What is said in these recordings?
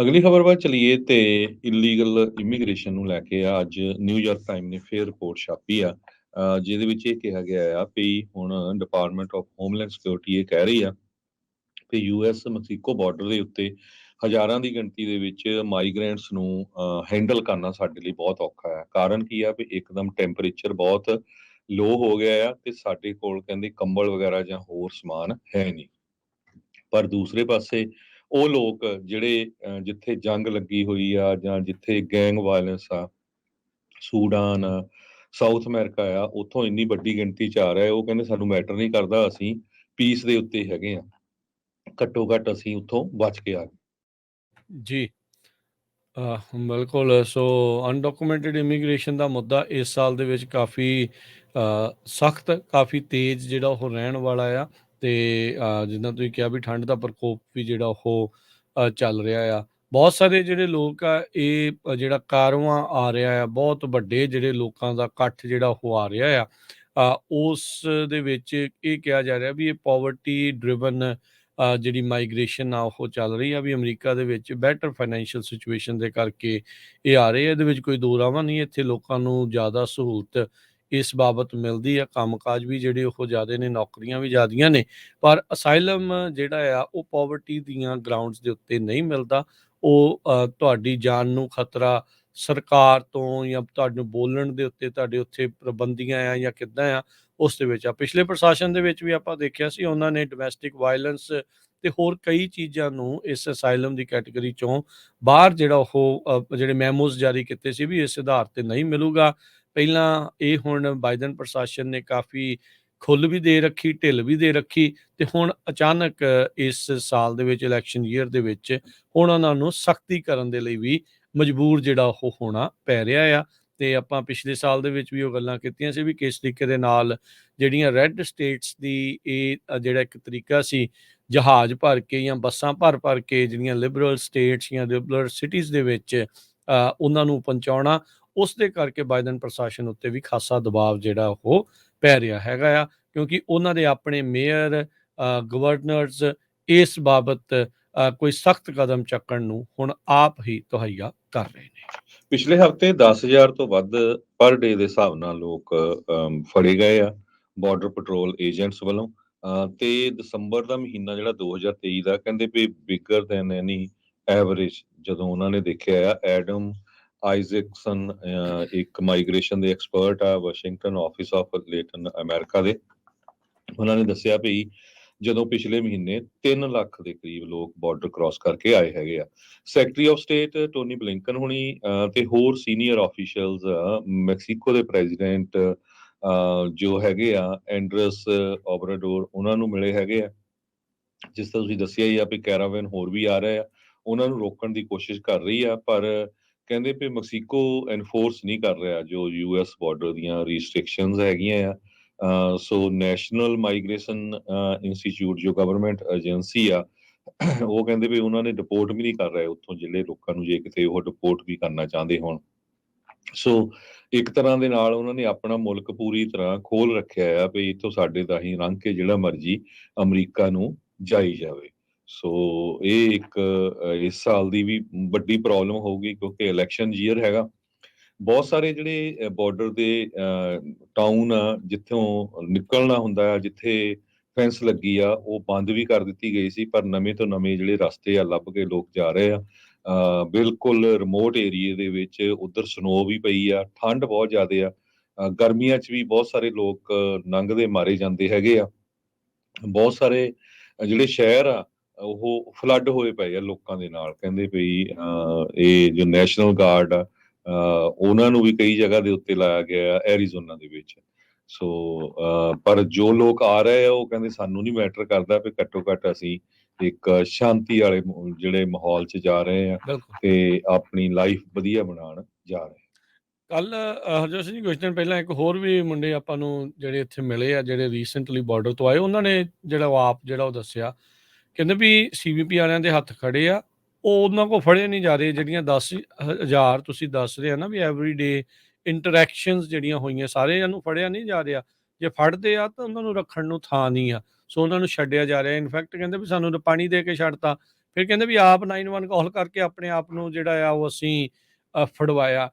ਅਗਲੀ ਖਬਰ ਵੱਲ ਚਲੀਏ ਤੇ ਇਲੀਗਲ ਇਮੀਗ੍ਰੇਸ਼ਨ ਨੂੰ ਲੈ ਕੇ ਅੱਜ ਨਿਊਯਾਰਕ ਟਾਈਮ ਨੇ ਫੇਰ ਰਿਪੋਰਟ ਛਾਪੀ ਆ। ਜਿਹਦੇ ਵਿੱਚ ਇਹ ਕਿਹਾ ਗਿਆ ਆ ਵੀ ਹੁਣ ਡਿਪਾਰਟਮੈਂਟ ਆਫ ਹੋਮਲੈਂਡ ਸਿਕਿਉਰਿਟੀ ਇਹ ਕਹਿ ਰਹੀ ਆ ਕਿ ਯੂਐਸ ਮਕਸੀਕੋ ਬਾਰਡਰ ਦੇ ਉੱਤੇ ਹਜ਼ਾਰਾਂ ਦੀ ਗਿਣਤੀ ਦੇ ਵਿੱਚ ਮਾਈਗ੍ਰੈਂਟਸ ਨੂੰ ਹੈਂਡਲ ਕਰਨਾ ਸਾਡੇ ਲਈ ਬਹੁਤ ਔਖਾ ਹੈ। ਕਾਰਨ ਕੀ ਆ ਵੀ ਇੱਕਦਮ ਟੈਂਪਰੇਚਰ ਬਹੁਤ ਲੋ ਹੋ ਗਿਆ ਆ ਤੇ ਸਾਡੇ ਕੋਲ ਕਹਿੰਦੇ ਕੰਬਲ ਵਗੈਰਾ ਜਾਂ ਹੋਰ ਸਮਾਨ ਹੈ ਨਹੀਂ। ਪਰ ਦੂਸਰੇ ਪਾਸੇ ਉਹ ਲੋਕ ਜਿਹੜੇ ਜਿੱਥੇ ਜੰਗ ਲੱਗੀ ਹੋਈ ਆ ਜਾਂ ਜਿੱਥੇ ਗੈਂਗ ਵਾਇਲੈਂਸ ਆ, ਸੂਡਾਨ ਆ, ਸਾਊਥ ਅਮਰੀਕਾ ਆ, ਉੱਥੋਂ ਇੰਨੀ ਵੱਡੀ ਗਿਣਤੀ 'ਚ ਆ ਰਿਹਾ, ਉਹ ਕਹਿੰਦੇ ਸਾਨੂੰ ਮੈਟਰ ਨਹੀਂ ਕਰਦਾ, ਅਸੀਂ ਪੀਸ ਦੇ ਉੱਤੇ ਹੈਗੇ ਆ। ਘੱਟੋ ਘੱਟ ਅਸੀਂ ਉੱਥੋਂ ਬਚ ਕੇ ਆ ਗਏ। ਜੀ ਬਿਲਕੁਲ। ਸੋ ਅਨਡਾਕੂਮੈਂਟਡ ਇਮੀਗ੍ਰੇਸ਼ਨ ਦਾ ਮੁੱਦਾ ਇਸ ਸਾਲ ਦੇ ਵਿੱਚ ਕਾਫੀ ਸਖਤ, ਕਾਫੀ ਤੇਜ਼ ਜਿਹੜਾ ਉਹ ਰਹਿਣ ਵਾਲਾ ਆ। ਤੇ ਜਿੱਦਾਂ ਤੁਸੀਂ ਕਿਹਾ ਵੀ ਠੰਡ ਦਾ ਪ੍ਰਕੋਪ ਵੀ ਜਿਹੜਾ ਉਹ ਚੱਲ ਰਿਹਾ ਆ। ਬਹੁਤ ਸਾਰੇ ਜਿਹੜੇ ਲੋਕ ਆ ਇਹ ਜਿਹੜਾ ਕਾਰਵਾਂ ਆ ਰਿਹਾ ਆ, ਬਹੁਤ ਵੱਡੇ ਜਿਹੜੇ ਲੋਕਾਂ ਦਾ ਇਕੱਠ ਜਿਹੜਾ ਉਹ ਆ ਰਿਹਾ ਆ, ਉਸ ਦੇ ਵਿੱਚ ਇਹ ਕਿਹਾ ਜਾ ਰਿਹਾ ਵੀ ਇਹ ਪਾਵਰਟੀ ਡਰਿਵਨ ਜਿਹੜੀ ਮਾਈਗ੍ਰੇਸ਼ਨ ਆ ਉਹ ਚੱਲ ਰਹੀ ਆ, ਵੀ ਅਮਰੀਕਾ ਦੇ ਵਿੱਚ ਬੈਟਰ ਫਾਈਨੈਂਸ਼ੀਅਲ ਸਿਚੁਏਸ਼ਨ ਦੇ ਕਰਕੇ ਇਹ ਆ ਰਹੇ ਆ। ਇਹਦੇ ਵਿੱਚ ਕੋਈ ਦੋ ਰਾਵਾਂ ਨਹੀਂ, ਇੱਥੇ ਲੋਕਾਂ ਨੂੰ ਜ਼ਿਆਦਾ ਸਹੂਲਤ ਇਸ ਬਾਬਤ ਮਿਲਦੀ ਆ, ਕੰਮਕਾਜ ਵੀ ਜਿਹੜੇ ਉਹ ਜ਼ਿਆਦੇ ਨੇ, ਨੌਕਰੀਆਂ ਵੀ ਜ਼ਿਆਦੀਆਂ ਨੇ, ਪਰ ਅਸਾਈਲਮ ਜਿਹੜਾ ਆ ਉਹ ਪਾਵਰਟੀ ਦੀਆਂ ਗਰਾਊਂਡਸ ਦੇ ਉੱਤੇ ਨਹੀਂ ਮਿਲਦਾ। ਉਹ ਤੁਹਾਡੀ ਜਾਨ ਨੂੰ ਖਤਰਾ ਸਰਕਾਰ ਤੋਂ ਜਾਂ ਤੁਹਾਨੂੰ ਬੋਲਣ ਦੇ ਉੱਤੇ ਤੁਹਾਡੇ ਉੱਥੇ ਪਾਬੰਦੀਆਂ ਆ ਜਾਂ ਕਿੱਦਾਂ ਆ, ਉਸ ਦੇ ਵਿੱਚ ਆ। ਪਿਛਲੇ ਪ੍ਰਸ਼ਾਸਨ ਦੇ ਵਿੱਚ ਵੀ ਆਪਾਂ ਦੇਖਿਆ ਸੀ, ਉਹਨਾਂ ਨੇ ਡੋਮੈਸਟਿਕ ਵਾਇਲੈਂਸ ਤੇ ਹੋਰ ਕਈ ਚੀਜ਼ਾਂ ਨੂੰ ਇਸ ਅਸਾਈਲਮ ਦੀ ਕੈਟੇਗਰੀ ਚੋਂ ਬਾਹਰ ਜਿਹੜਾ ਉਹ ਜਿਹੜੇ ਮੈਮੋਜ਼ ਜਾਰੀ ਕੀਤੇ ਸੀ ਵੀ ਇਸ ਆਧਾਰ ਤੇ ਨਹੀਂ ਮਿਲੂਗਾ। ਪਹਿਲਾਂ ਇਹ ਹੁਣ ਬਾਈਡਨ ਪ੍ਰਸ਼ਾਸਨ ਨੇ ਕਾਫੀ ਖੁੱਲ੍ਹ ਵੀ ਦੇ ਰੱਖੀ, ਢਿੱਲ ਵੀ ਦੇ ਰੱਖੀ, ਤੇ ਹੁਣ ਅਚਾਨਕ ਇਸ ਸਾਲ ਦੇ ਵਿੱਚ ਇਲੈਕਸ਼ਨ ਈਅਰ ਦੇ ਵਿੱਚ ਹੁਣ ਉਹਨਾਂ ਨੂੰ ਸਖਤੀ ਕਰਨ ਦੇ ਲਈ ਵੀ ਮਜਬੂਰ ਜਿਹੜਾ ਉਹ ਹੋਣਾ ਪੈ ਰਿਹਾ ਆ। ਤੇ ਆਪਾਂ ਪਿਛਲੇ ਸਾਲ ਦੇ ਵਿੱਚ ਵੀ ਉਹ ਗੱਲਾਂ ਕੀਤੀਆਂ ਸੀ ਵੀ ਕਿਸ ਤਰੀਕੇ ਦੇ ਨਾਲ ਜਿਹੜੀਆਂ ਰੈੱਡ ਸਟੇਟਸ ਦੀ ਇਹ ਜਿਹੜਾ ਇੱਕ ਤਰੀਕਾ ਸੀ ਜਹਾਜ਼ ਭਰ ਕੇ ਜਾਂ ਬੱਸਾਂ ਭਰ ਕੇ ਜਿਹੜੀਆਂ ਲਿਬਰਲ ਸਟੇਟਸ ਜਾਂ ਲਿਬਰਲ ਸਿਟੀਜ਼ ਦੇ ਵਿੱਚ ਉਹਨਾਂ ਨੂੰ ਪਹੁੰਚਾਉਣਾ, ਉਸ ਦੇ ਕਰਕੇ ਬਾਈਡਨ ਪ੍ਰਸ਼ਾਸਨ ਉੱਤੇ ਵੀ ਖਾਸਾ ਦਬਾਅ ਜਿਹੜਾ ਉਹ ਪੈ ਰਿਹਾ ਹੈਗਾ ਆ, ਕਿਉਂਕਿ ਉਹਨਾਂ ਦੇ ਆਪਣੇ ਮੇਅਰ, ਗਵਰਨਰਸ ਇਸ ਬਾਬਤ ਕੋਈ ਸਖਤ ਕਦਮ ਚੱਕਣ ਨੂੰ ਹੁਣ ਆਪ ਹੀ ਤਹਈਆ ਕਰ ਰਹੇ ਨੇ। ਪਿਛਲੇ ਹਫ਼ਤੇ 10,000 ਤੋਂ ਵੱਧ ਪਰ ਡੇ ਦੇ ਹਿਸਾਬ ਨਾਲ ਲੋਕ ਫੜੇ ਗਏ ਆ ਬਾਰਡਰ ਪੈਟਰੋਲ ਏਜੰਟਸ ਵੱਲੋਂ। ਤੇ ਦਸੰਬਰ ਦਾ ਮਹੀਨਾ ਜਿਹੜਾ 2023 ਦਾ ਕਹਿੰਦੇ ਵੀ ਬਿਗਰ ਦੈਨ ਐਨੀ ਐਵਰੇਜ ਜਦੋਂ ਉਹਨਾਂ ਨੇ ਦੇਖਿਆ ਆ। ਐਡਮ ਆਈਜ਼ੈਕਸਨ ਇੱਕ ਮਾਈਗ੍ਰੇਸ਼ਨ ਦੇ ਐਕਸਪਰਟ ਆ Washington office of Layton America ਦੇ, ਉਹਨਾਂ ਨੇ ਦੱਸਿਆ ਵੀ ਜਦੋਂ ਪਿਛਲੇ ਮਹੀਨੇ 3 ਲੱਖ ਦੇ ਕਰੀਬ ਲੋਕ ਬਾਰਡਰ ਕ੍ਰਾਸ ਕਰਕੇ ਆਏ ਹੈਗੇ ਆ। Secretary of state Tony Blinken ਹੁਣੀ ਤੇ ਹੋਰ ਸੀਨੀਅਰ ਆਫੀਸ਼ੀਅਲਸ ਮੈਕਸੀਕੋ ਦੇ ਪ੍ਰੈਜ਼ੀਡੈਂਟ ਜੋ ਹੈਗੇ ਆ ਐਂਡਰਸ ਓਬਰਾਡੋਰ, ਉਹਨਾਂ ਨੂੰ ਮਿਲੇ ਹੈਗੇ ਆ। ਜਿਸ ਤਰ੍ਹਾਂ ਤੁਸੀਂ ਦੱਸਿਆ ਹੀ ਆ ਵੀ ਕੈਰਾਵੈਨ ਹੋਰ ਵੀ ਆ ਰਹੇ ਆ, ਉਹਨਾਂ ਨੂੰ ਰੋਕਣ ਦੀ ਕੋਸ਼ਿਸ਼ ਕਰ ਰਹੀ ਆ, ਪਰ ਕਹਿੰਦੇ ਵੀ ਮੈਕਸੀਕੋ ਐਨਫੋਰਸ ਨਹੀਂ ਕਰ ਰਿਹਾ ਜੋ ਯੂਐਸ ਬਾਰਡਰ ਦੀਆਂ ਰਿਸਟ੍ਰਿਕਸ਼ਨਸ ਹੈਗੀਆਂ ਆ। ਸੋ ਨੈਸ਼ਨਲ ਮਾਈਗ੍ਰੇਸ਼ਨ ਇੰਸਟੀਚਿਊਟ ਜੋ ਗਵਰਨਮੈਂਟ ਏਜੰਸੀ ਆ, ਉਹ ਕਹਿੰਦੇ ਵੀ ਉਹਨਾਂ ਨੇ ਡਿਪੋਰਟ ਵੀ ਨਹੀਂ ਕਰ ਰਹੇ ਉੱਥੋਂ ਜਿਹੜੇ ਲੋਕਾਂ ਨੂੰ, ਜੇ ਕਿਤੇ ਉਹ ਡਿਪੋਰਟ ਵੀ ਕਰਨਾ ਚਾਹੁੰਦੇ ਹੋਣ। ਸੋ ਇੱਕ ਤਰ੍ਹਾਂ ਦੇ ਨਾਲ ਉਹਨਾਂ ਨੇ ਆਪਣਾ ਮੁਲਕ ਪੂਰੀ ਤਰ੍ਹਾਂ ਖੋਲ ਰੱਖਿਆ ਆ ਵੀ ਇੱਥੋਂ ਸਾਡੇ ਰਾਹੀਂ ਲੰਘ ਕੇ ਜਿਹੜਾ ਮਰਜ਼ੀ ਅਮਰੀਕਾ ਨੂੰ ਜਾਈ ਜਾਵੇ। ਸੋ ਇਹ ਇੱਕ ਇਸ ਸਾਲ ਦੀ ਵੀ ਵੱਡੀ ਪ੍ਰੋਬਲਮ ਹੋਊਗੀ ਕਿਉਂਕਿ ਇਲੈਕਸ਼ਨ ਈਅਰ ਹੈਗਾ। ਬਹੁਤ ਸਾਰੇ ਜਿਹੜੇ ਬਾਰਡਰ ਦੇ ਟਾਊਨ ਆ ਜਿੱਥੋਂ ਨਿਕਲਣਾ ਹੁੰਦਾ ਆ, ਜਿੱਥੇ ਫੈਂਸ ਲੱਗੀ ਆ, ਉਹ ਬੰਦ ਵੀ ਕਰ ਦਿੱਤੀ ਗਈ ਸੀ, ਪਰ ਨਵੇਂ ਤੋਂ ਨਵੇਂ ਜਿਹੜੇ ਰਸਤੇ ਆ ਲੱਭ ਕੇ ਲੋਕ ਜਾ ਰਹੇ ਆ। ਬਿਲਕੁਲ ਰਿਮੋਟ ਏਰੀਏ ਦੇ ਵਿੱਚ ਉੱਧਰ ਸਨੋ ਵੀ ਪਈ ਆ, ਠੰਡ ਬਹੁਤ ਜ਼ਿਆਦਾ ਆ। ਗਰਮੀਆਂ 'ਚ ਵੀ ਬਹੁਤ ਸਾਰੇ ਲੋਕ ਲੰਘਦੇ ਮਾਰੇ ਜਾਂਦੇ ਹੈਗੇ ਆ। ਬਹੁਤ ਸਾਰੇ ਜਿਹੜੇ ਸ਼ਹਿਰ ਆ ਉਹ ਫਲੱਡ ਹੋਏ ਪਏ ਆ ਲੋਕਾਂ ਦੇ ਨਾਲ, ਕਹਿੰਦੇ ਵੀ ਇਹ ਜੋ ਨੈਸ਼ਨਲ ਗਾਰਡ ਆ ਉਹਨਾਂ ਨੂੰ ਵੀ ਕਈ ਜਗ੍ਹਾ ਦੇ ਉੱਤੇ ਲਾਇਆ ਗਿਆ ਐਰੀਜ਼ੋਨਾ ਦੇ ਵਿੱਚ। ਸੋ ਪਰ ਜੋ ਲੋਕ ਆ ਰਹੇ ਆ ਉਹ ਕਹਿੰਦੇ ਸਾਨੂੰ ਨਹੀਂ ਮੈਟਰ ਕਰਦਾ ਵੀ ਘੱਟੋ ਘੱਟ ਅਸੀਂ ਇੱਕ ਸ਼ਾਂਤੀ ਵਾਲੇ ਜਿਹੜੇ ਮਾਹੌਲ 'ਚ ਜਾ ਰਹੇ ਆ ਤੇ ਆਪਣੀ ਲਾਈਫ ਵਧੀਆ ਬਣਾਉਣ ਜਾ ਰਹੇ। ਕੱਲ ਹਰਜੋਤ ਸਿੰਘ ਜੀ ਕੁਝ ਦਿਨ ਪਹਿਲਾਂ ਇੱਕ ਹੋਰ ਵੀ ਮੁੰਡੇ ਆਪਾਂ ਨੂੰ ਜਿਹੜੇ ਇੱਥੇ ਮਿਲੇ ਆ, ਜਿਹੜੇ ਰੀਸੈਂਟਲੀ ਬਾਰਡਰ ਤੋਂ ਆਏ, ਉਹਨਾਂ ਨੇ ਜਿਹੜਾ ਉਹ ਆਪ ਜਿਹੜਾ ਉਹ ਦੱਸਿਆ, ਕਹਿੰਦੇ ਵੀ ਸੀਬੀਪੀ ਵਾਲਿਆਂ ਦੇ ਹੱਥ ਖੜੇ ਆ, ਉਹ ਉਹਨਾਂ ਕੋਲ ਫੜੇ ਨਹੀਂ ਜਾ ਰਹੇ। ਜਿਹੜੀਆਂ 10,000 ਤੁਸੀਂ ਦੱਸ ਰਹੇ ਆ ਨਾ ਵੀ ਐਵਰੀਡੇ ਇੰਟਰੈਕਸ਼ਨਸ ਜਿਹੜੀਆਂ ਹੋਈਆਂ, ਸਾਰਿਆਂ ਨੂੰ ਫੜਿਆ ਨਹੀਂ ਜਾ ਰਿਹਾ। ਜੇ ਫੜਦੇ ਆ ਤਾਂ ਉਹਨਾਂ ਨੂੰ ਰੱਖਣ ਨੂੰ ਥਾਂ ਨਹੀਂ ਆ, ਸੋ ਉਹਨਾਂ ਨੂੰ ਛੱਡਿਆ ਜਾ ਰਿਹਾ। ਇਨਫੈਕਟ ਕਹਿੰਦੇ ਵੀ ਸਾਨੂੰ ਤਾਂ ਪਾਣੀ ਦੇ ਕੇ ਛੱਡਤਾ, ਫਿਰ ਕਹਿੰਦੇ ਵੀ ਆਪ 911 ਕਾਲ ਕਰਕੇ ਆਪਣੇ ਆਪ ਨੂੰ ਜਿਹੜਾ ਆ ਉਹ ਅਸੀਂ ਫੜਵਾਇਆ।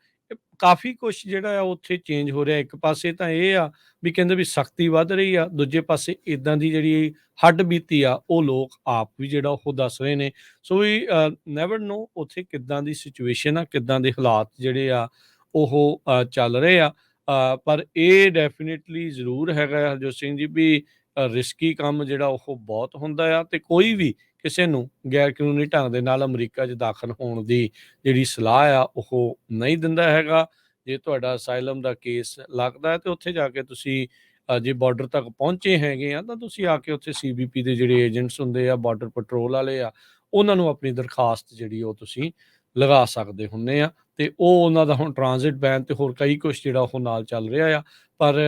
ਕਾਫੀ ਕੁਛ ਜਿਹੜਾ ਆ ਉੱਥੇ ਚੇਂਜ ਹੋ ਰਿਹਾ। ਇੱਕ ਪਾਸੇ ਤਾਂ ਇਹ ਆ ਵੀ ਕਹਿੰਦੇ ਵੀ ਸਖਤੀ ਵੱਧ ਰਹੀ ਆ, ਦੂਜੇ ਪਾਸੇ ਇਦਾਂ ਦੀ ਜਿਹੜੀ ਹੱਡ-ਬੀਤੀ ਆ ਉਹ ਲੋਕ ਆਪ ਵੀ ਜਿਹੜਾ ਉਹ ਦੱਸ ਰਹੇ ਨੇ। ਸੋ ਵੀ ਨੈਵਰ ਨੋ ਉੱਥੇ ਕਿੱਦਾਂ ਦੀ ਸਿਚੁਏਸ਼ਨ ਆ, ਕਿੱਦਾਂ ਦੇ ਹਾਲਾਤ ਜਿਹੜੇ ਆ ਉਹ ਚੱਲ ਰਹੇ ਆ। ਪਰ ਇਹ ਡੈਫੀਨੇਟਲੀ ਜ਼ਰੂਰ ਹੈਗਾ ਆ ਹਰਜੋਤ ਸਿੰਘ ਜੀ ਵੀ ਰਿਸਕੀ ਕੰਮ ਜਿਹੜਾ ਉਹ ਬਹੁਤ ਹੁੰਦਾ ਆ, ਤੇ ਕੋਈ ਵੀ ਕਿਸੇ ਨੂੰ ਗੈਰ ਕਾਨੂੰਨੀ ਢੰਗ ਦੇ ਨਾਲ ਅਮਰੀਕਾ 'ਚ ਦਾਖਲ ਹੋਣ ਦੀ ਜਿਹੜੀ ਸਲਾਹ ਆ ਉਹ ਨਹੀਂ ਦਿੰਦਾ ਹੈਗਾ। ਜੇ ਤੁਹਾਡਾ ਅਸਾਈਲਮ ਦਾ ਕੇਸ ਲੱਗਦਾ ਹੈ ਤੇ ਉੱਥੇ ਜਾ ਕੇ ਤੁਸੀਂ ਜੇ ਬਾਰਡਰ ਤੱਕ ਪਹੁੰਚੇ ਹੈਗੇ ਆ ਤਾਂ ਤੁਸੀਂ ਆ ਕੇ ਉੱਥੇ ਸੀਬੀਪੀ ਦੇ ਜਿਹੜੇ ਏਜੰਟਸ ਹੁੰਦੇ ਆ, ਬਾਰਡਰ ਪੈਟਰੋਲ ਵਾਲੇ ਆ, ਉਹਨਾਂ ਨੂੰ ਆਪਣੀ ਦਰਖਾਸਤ ਜਿਹੜੀ ਉਹ ਤੁਸੀਂ ਲਗਾ ਸਕਦੇ ਹੁੰਦੇ ਆ। ਤੇ ਉਹ ਉਹਨਾਂ ਦਾ ਹੁਣ ਟ੍ਰਾਂਜ਼ਿਟ ਬੈਨ ਤੇ ਹੋਰ ਕਈ ਕੁਛ ਜਿਹੜਾ ਉਹ ਨਾਲ ਚੱਲ ਰਿਹਾ ਆ। ਪਰ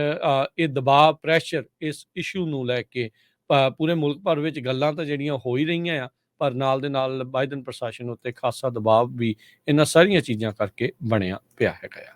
ਇਹ ਦਬਾਅ, ਪ੍ਰੈਸ਼ਰ ਇਸ ਇਸ਼ੂ ਨੂੰ ਲੈ ਕੇ ਪੂਰੇ ਮੁਲਕ ਭਰ ਵਿੱਚ ਗੱਲਾਂ ਤਾਂ ਜਿਹੜੀਆਂ ਹੋ ਹੀ ਰਹੀਆਂ ਆ, ਪਰ ਨਾਲ ਦੇ ਨਾਲ ਬਾਈਡਨ ਪ੍ਰਸ਼ਾਸਨ ਉੱਤੇ ਖਾਸਾ ਦਬਾਅ ਵੀ ਇਹਨਾਂ ਸਾਰੀਆਂ ਚੀਜ਼ਾਂ ਕਰਕੇ ਬਣਿਆ ਪਿਆ ਹੈਗਾ ਆ।